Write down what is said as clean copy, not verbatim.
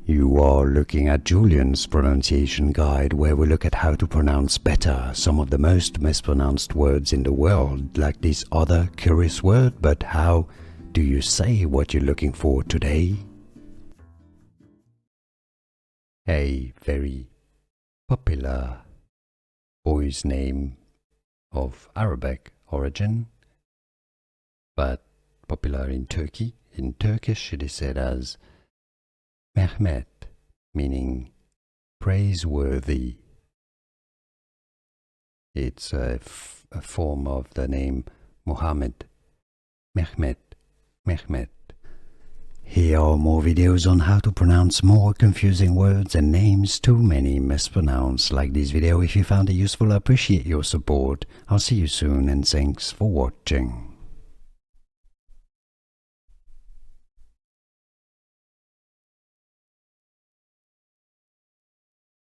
You are looking at Julian's pronunciation guide, where we look at how to pronounce better some of the most mispronounced words in the world, like this other curious word. But how do you say what you're looking for today? A very popular boy's name of Arabic origin, but popular in Turkey. In Turkish it is said as Mehmet, meaning praiseworthy. It's a form of the name Muhammad. Mehmet. Here are more videos on how to pronounce more confusing words and names too many mispronounced. Like this video if you found it useful. I appreciate your support. I'll see you soon and thanks for watching.